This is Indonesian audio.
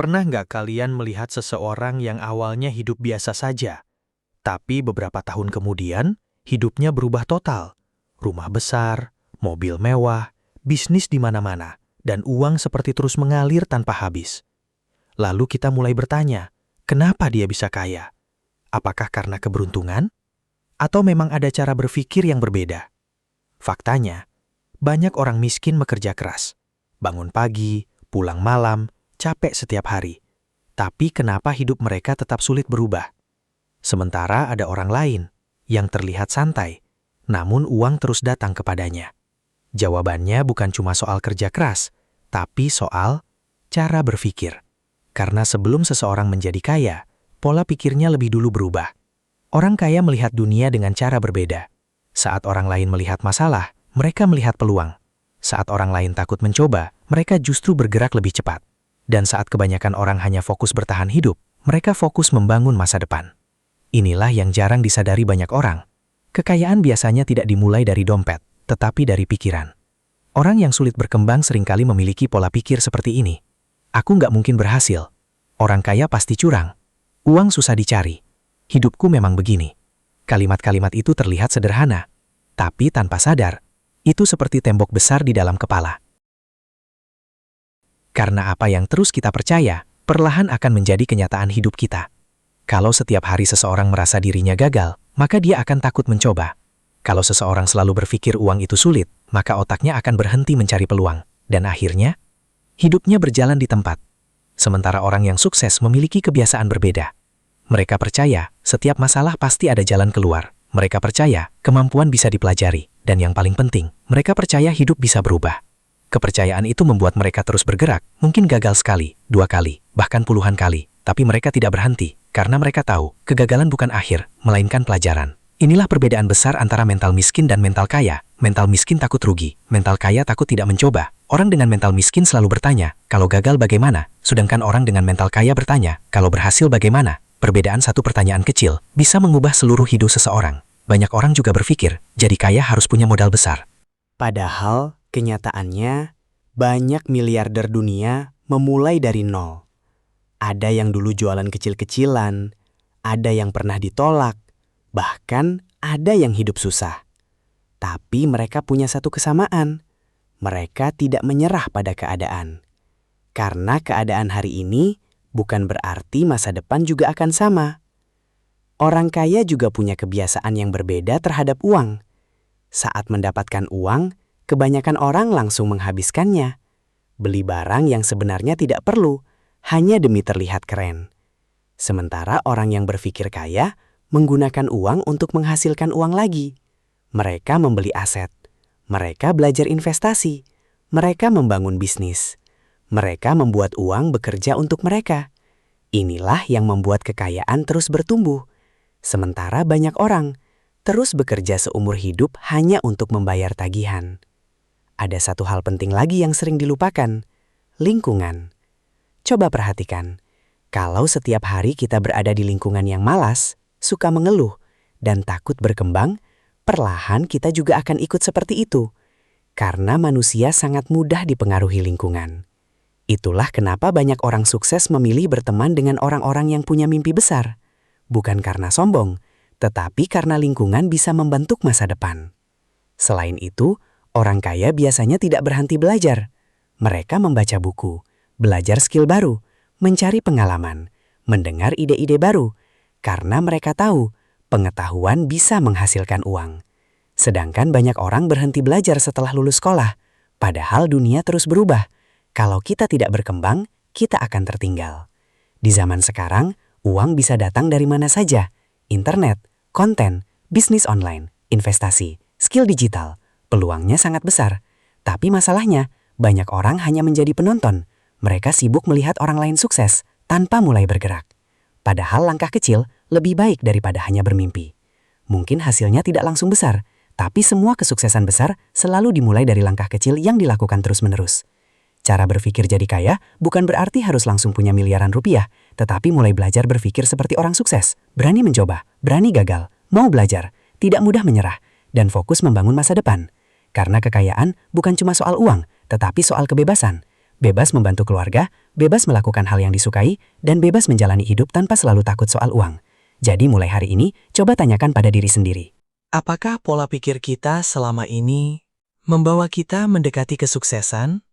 Pernah nggak kalian melihat seseorang yang awalnya hidup biasa saja, tapi beberapa tahun kemudian hidupnya berubah total? Rumah besar, mobil mewah, bisnis di mana-mana, dan uang seperti terus mengalir tanpa habis. Lalu kita mulai bertanya, kenapa dia bisa kaya? Apakah karena keberuntungan? Atau memang ada cara berpikir yang berbeda? Faktanya, banyak orang miskin bekerja keras. Bangun pagi, pulang malam, capek setiap hari. Tapi kenapa hidup mereka tetap sulit berubah? Sementara ada orang lain yang terlihat santai, namun uang terus datang kepadanya. Jawabannya bukan cuma soal kerja keras, tapi soal cara berpikir. Karena sebelum seseorang menjadi kaya, pola pikirnya lebih dulu berubah. Orang kaya melihat dunia dengan cara berbeda. Saat orang lain melihat masalah, mereka melihat peluang. Saat orang lain takut mencoba, mereka justru bergerak lebih cepat. Dan saat kebanyakan orang hanya fokus bertahan hidup, mereka fokus membangun masa depan. Inilah yang jarang disadari banyak orang. Kekayaan biasanya tidak dimulai dari dompet, tetapi dari pikiran. Orang yang sulit berkembang seringkali memiliki pola pikir seperti ini. Aku nggak mungkin berhasil. Orang kaya pasti curang. Uang susah dicari. Hidupku memang begini. Kalimat-kalimat itu terlihat sederhana, tapi tanpa sadar, itu seperti tembok besar di dalam kepala. Karena apa yang terus kita percaya, perlahan akan menjadi kenyataan hidup kita. Kalau setiap hari seseorang merasa dirinya gagal, maka dia akan takut mencoba. Kalau seseorang selalu berpikir uang itu sulit, maka otaknya akan berhenti mencari peluang. Dan akhirnya, hidupnya berjalan di tempat. Sementara orang yang sukses memiliki kebiasaan berbeda. Mereka percaya, setiap masalah pasti ada jalan keluar. Mereka percaya, kemampuan bisa dipelajari. Dan yang paling penting, mereka percaya hidup bisa berubah. Kepercayaan itu membuat mereka terus bergerak, mungkin gagal sekali, 2 kali, bahkan puluhan kali. Tapi mereka tidak berhenti, karena mereka tahu, kegagalan bukan akhir, melainkan pelajaran. Inilah perbedaan besar antara mental miskin dan mental kaya. Mental miskin takut rugi, mental kaya takut tidak mencoba. Orang dengan mental miskin selalu bertanya, kalau gagal bagaimana? Sedangkan orang dengan mental kaya bertanya, kalau berhasil bagaimana? Perbedaan satu pertanyaan kecil bisa mengubah seluruh hidup seseorang. Banyak orang juga berpikir, jadi kaya harus punya modal besar. Padahal, kenyataannya, banyak miliarder dunia memulai dari nol. Ada yang dulu jualan kecil-kecilan, ada yang pernah ditolak, bahkan ada yang hidup susah. Tapi mereka punya satu kesamaan, mereka tidak menyerah pada keadaan. Karena keadaan hari ini bukan berarti masa depan juga akan sama. Orang kaya juga punya kebiasaan yang berbeda terhadap uang. Saat mendapatkan uang, kebanyakan orang langsung menghabiskannya. Beli barang yang sebenarnya tidak perlu, hanya demi terlihat keren. Sementara orang yang berpikir kaya, menggunakan uang untuk menghasilkan uang lagi. Mereka membeli aset. Mereka belajar investasi. Mereka membangun bisnis. Mereka membuat uang bekerja untuk mereka. Inilah yang membuat kekayaan terus bertumbuh. Sementara banyak orang terus bekerja seumur hidup hanya untuk membayar tagihan. Ada satu hal penting lagi yang sering dilupakan, lingkungan. Coba perhatikan, kalau setiap hari kita berada di lingkungan yang malas, suka mengeluh, dan takut berkembang, perlahan kita juga akan ikut seperti itu. Karena manusia sangat mudah dipengaruhi lingkungan. Itulah kenapa banyak orang sukses memilih berteman dengan orang-orang yang punya mimpi besar. Bukan karena sombong, tetapi karena lingkungan bisa membentuk masa depan. Selain itu, orang kaya biasanya tidak berhenti belajar. Mereka membaca buku, belajar skill baru, mencari pengalaman, mendengar ide-ide baru, karena mereka tahu pengetahuan bisa menghasilkan uang. Sedangkan banyak orang berhenti belajar setelah lulus sekolah, padahal dunia terus berubah. Kalau kita tidak berkembang, kita akan tertinggal. Di zaman sekarang, uang bisa datang dari mana saja. Internet, konten, bisnis online, investasi, skill digital. Peluangnya sangat besar. Tapi masalahnya, banyak orang hanya menjadi penonton. Mereka sibuk melihat orang lain sukses tanpa mulai bergerak. Padahal langkah kecil lebih baik daripada hanya bermimpi. Mungkin hasilnya tidak langsung besar, tapi semua kesuksesan besar selalu dimulai dari langkah kecil yang dilakukan terus-menerus. Cara berpikir jadi kaya bukan berarti harus langsung punya miliaran rupiah, tetapi mulai belajar berpikir seperti orang sukses, berani mencoba, berani gagal, mau belajar, tidak mudah menyerah, dan fokus membangun masa depan. Karena kekayaan bukan cuma soal uang, tetapi soal kebebasan. bebas membantu keluarga, bebas melakukan hal yang disukai, dan bebas menjalani hidup tanpa selalu takut soal uang. Jadi mulai hari ini, coba tanyakan pada diri sendiri. Apakah pola pikir kita selama ini membawa kita mendekati kesuksesan?